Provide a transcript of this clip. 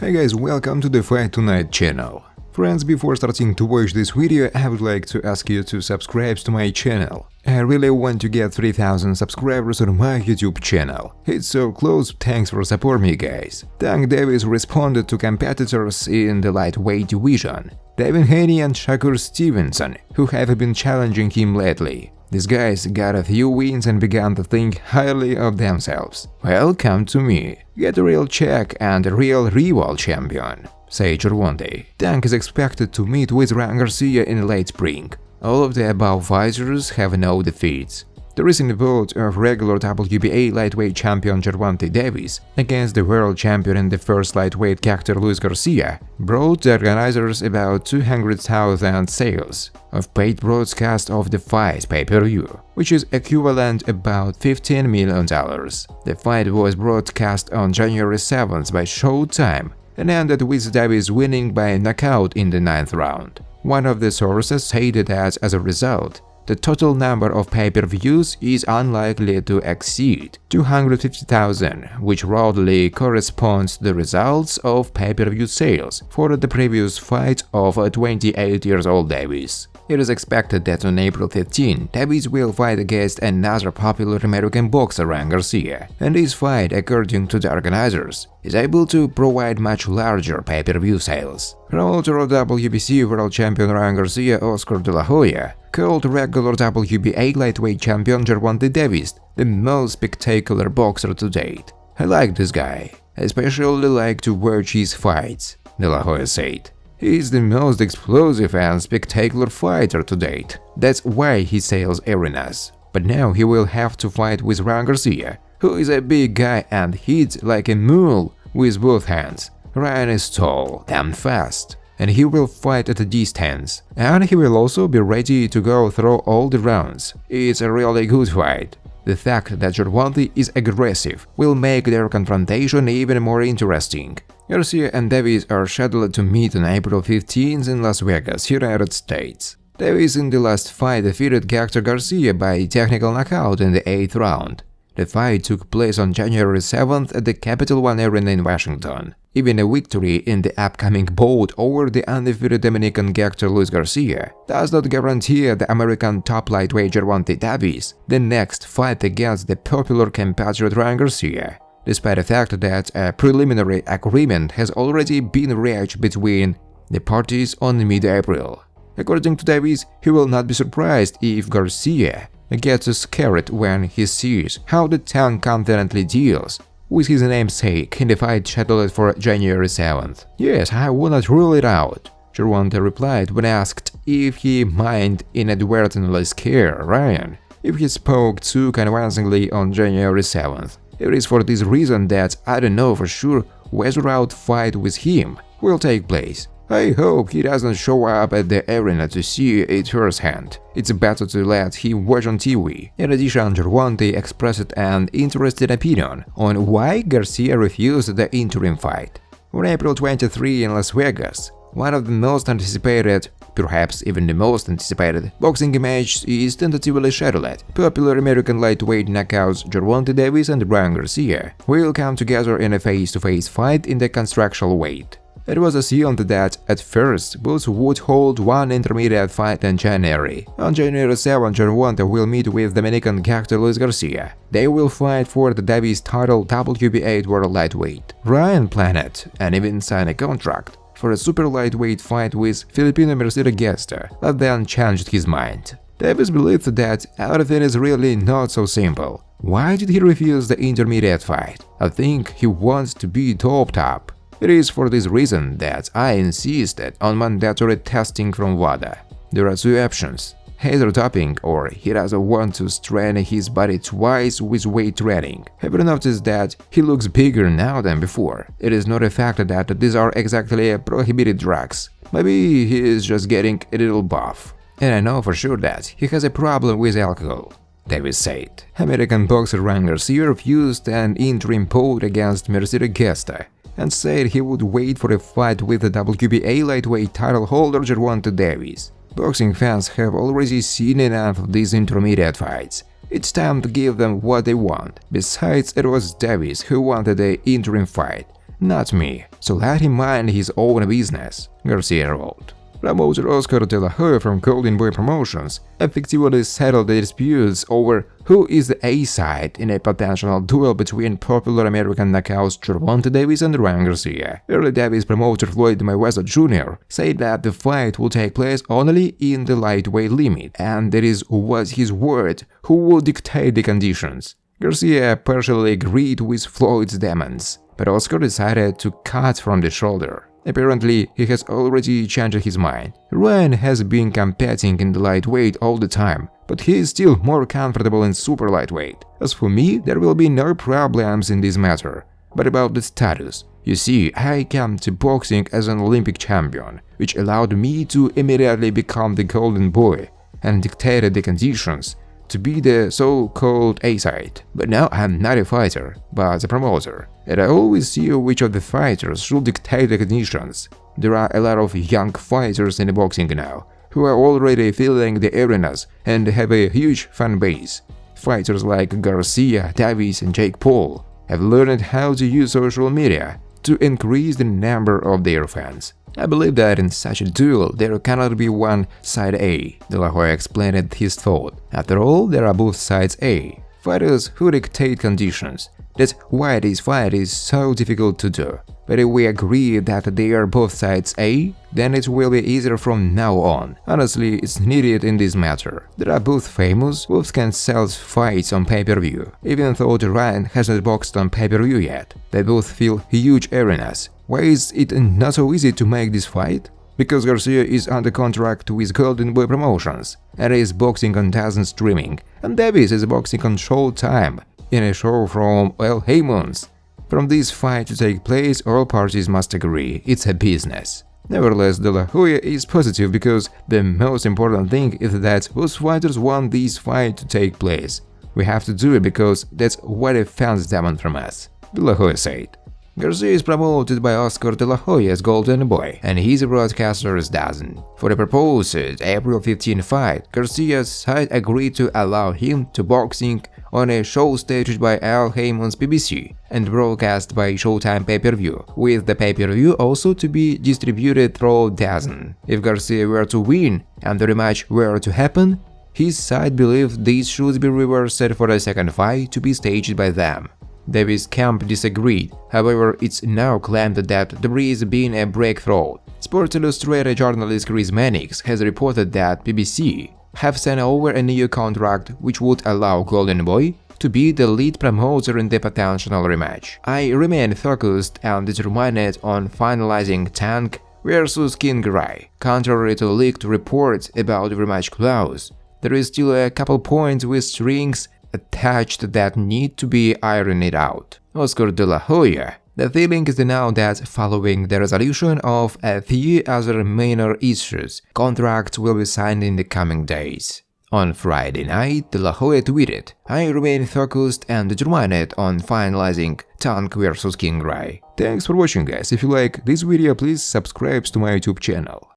Hey guys, welcome to the Fight Tonight channel. Friends, before starting to watch this video, I would like to ask you to subscribe to my channel. I really want to get 3000 subscribers on my YouTube channel. It's so close, thanks for supporting me guys. Tank Davis responded to competitors in the lightweight division, Devin Haney and Shakur Stevenson, who have been challenging him lately. These guys got a few wins and began to think highly of themselves. Well, come to me, get a real check and a real rival champion, say Jervonta. Tank is expected to meet with Ryan Garcia in late spring. All of the above fighters have no defeats. The recent bout of regular WBA lightweight champion Jervonta Davis against the world champion in the first lightweight Hector Garcia brought the organizers about 200,000 sales of paid broadcast of the fight pay-per-view, which is equivalent about $15 million. The fight was broadcast on January 7th by Showtime and ended with Davis winning by knockout in the 9th round. One of the sources stated that as a result, the total number of pay-per-views is unlikely to exceed 250,000, which broadly corresponds to the results of pay-per-view sales for the previous fight of 28-year-old Davis. It is expected that on April 15, Davis will fight against another popular American boxer, Ryan Garcia, and this fight, according to the organizers, is able to provide much larger pay-per-view sales. Promoter of WBC world champion Ryan Garcia, Oscar De La Hoya, called regular WBA lightweight champion Jervonta Davis the most spectacular boxer to date. I like this guy, I especially like to watch his fights, De La Hoya said. He is the most explosive and spectacular fighter to date. That's why he sails arenas. But now he will have to fight with Ryan Garcia, who is a big guy and hits like a mule with both hands. Ryan is tall and fast, and he will fight at a distance. And he will also be ready to go through all the rounds. It's a really good fight. The fact that Gervonta is aggressive will make their confrontation even more interesting. Garcia and Davis are scheduled to meet on April 15th in Las Vegas, United States. Davis in the last fight defeated Hector Garcia by technical knockout in the 8th round. The fight took place on January 7th at the Capital One Arena in Washington. Even a victory in the upcoming bout over the undefeated Dominican Hector Garcia does not guarantee the American top lightweight Gervonta Davis the next fight against the popular compatriot Ryan Garcia, despite the fact that a preliminary agreement has already been reached between the parties on mid-April. According to Davis, he will not be surprised if Garcia gets scared when he sees how the Tank confidently deals with his namesake in the fight scheduled for January 7th. Yes, I will not rule it out, Gervonta replied when asked if he might inadvertently scare Ryan if he spoke too convincingly on January 7th. It is for this reason that I don't know for sure whether our fight with him will take place. I hope he doesn't show up at the arena to see it firsthand. It's better to let him watch on TV. In addition, Gervonta expressed an interested opinion on why Garcia refused the interim fight. On April 23 in Las Vegas, one of the most anticipated, perhaps even the most anticipated, boxing match is tentatively scheduled. Popular American lightweight knockouts Jervonta Davis and Ryan Garcia will come together in a face-to-face fight in the constructional weight. It was assumed that, at first, both would hold one intermediate fight in January. On January 7, Gervonta will meet with Dominican Hector Garcia. They will fight for the Davis title WBA world lightweight. Ryan planned and even signed a contract for a super lightweight fight with Filipino Mercedes Gesta, but then changed his mind. Davis believed that everything is really not so simple. Why did he refuse the intermediate fight? I think he wants to be top. It is for this reason that I insisted on mandatory testing from WADA. There are two options: either doping or he doesn't want to strain his body twice with weight training. Have you noticed that he looks bigger now than before? It is not a fact that these are exactly prohibited drugs. Maybe he is just getting a little buff. And I know for sure that he has a problem with alcohol, Davis said. American boxer Ryan Garcia refused an interim bout against Mercedes Gesta and said he would wait for a fight with the WBA lightweight title holder Jervonta Davis. Boxing fans have already seen enough of these intermediate fights. It's time to give them what they want. Besides, it was Davis who wanted the interim fight, not me, so let him mind his own business, Garcia wrote. Promoter Oscar De La Hoya from Golden Boy Promotions effectively settled the disputes over who is the A-side in a potential duel between popular American knockouts Jervonta Davis and Ryan Garcia. Early Davis promoter Floyd Mayweather Jr. said that the fight will take place only in the lightweight limit, and that was his word who will dictate the conditions. Garcia partially agreed with Floyd's demands, but Oscar decided to cut from the shoulder. Apparently, he has already changed his mind. Ryan has been competing in the lightweight all the time, but he is still more comfortable in super lightweight. As for me, there will be no problems in this matter. But about the status, you see, I came to boxing as an Olympic champion, which allowed me to immediately become the golden boy and dictated the conditions to be the so-called A-side. But now I'm not a fighter, but a promoter, and I always see which of the fighters should dictate the conditions. There are a lot of young fighters in the boxing now, who are already filling the arenas and have a huge fan base. Fighters like Garcia, Davis and Jake Paul have learned how to use social media to increase the number of their fans. I believe that in such a duel there cannot be one side A, De La Hoya explained his thought. After all, there are both sides A, fighters who dictate conditions. That's why this fight is so difficult to do. But if we agree that they are both sides A, then it will be easier from now on. Honestly, it's needed in this matter. They are both famous, both can sell fights on pay-per-view. Even though Ryan hasn't boxed on pay-per-view yet, they both fill huge arenas. Why is it not so easy to make this fight? Because Garcia is under contract with Golden Boy Promotions and is boxing on DAZN streaming, and Davis is boxing on Showtime in a show from Al Heyman's. From this fight to take place, all parties must agree it's a business. Nevertheless, De La Hoya is positive because the most important thing is that both fighters want this fight to take place. We have to do it because that's what the fans demand from us, De La Hoya said. Garcia is promoted by Oscar De La Hoya's Golden Boy, and his broadcaster is DAZN. For the proposed April 15 fight, Garcia's side agreed to allow him to boxing on a show staged by Al Heyman's BBC and broadcast by Showtime pay-per-view, with the pay-per-view also to be distributed through DAZN. If Garcia were to win and the rematch were to happen, his side believed this should be reversed for a second fight to be staged by them. Davis' camp disagreed, however it's now claimed that there is been a breakthrough. Sports Illustrated journalist Chris Mannix has reported that BBC have sent over a new contract which would allow Golden Boy to be the lead promoter in the potential rematch. I remain focused and determined on finalizing Tank vs King Rai. Contrary to leaked reports about the rematch clause, there is still a couple points with strings attached that need to be ironed out. Oscar De La Hoya. The feeling is now that following the resolution of a few other minor issues, contracts will be signed in the coming days. On Friday night, De La Hoya tweeted, "I remain focused and determined on finalizing Tank vs King Rai." Thanks for watching, guys. If you like this video, please subscribe to my YouTube channel.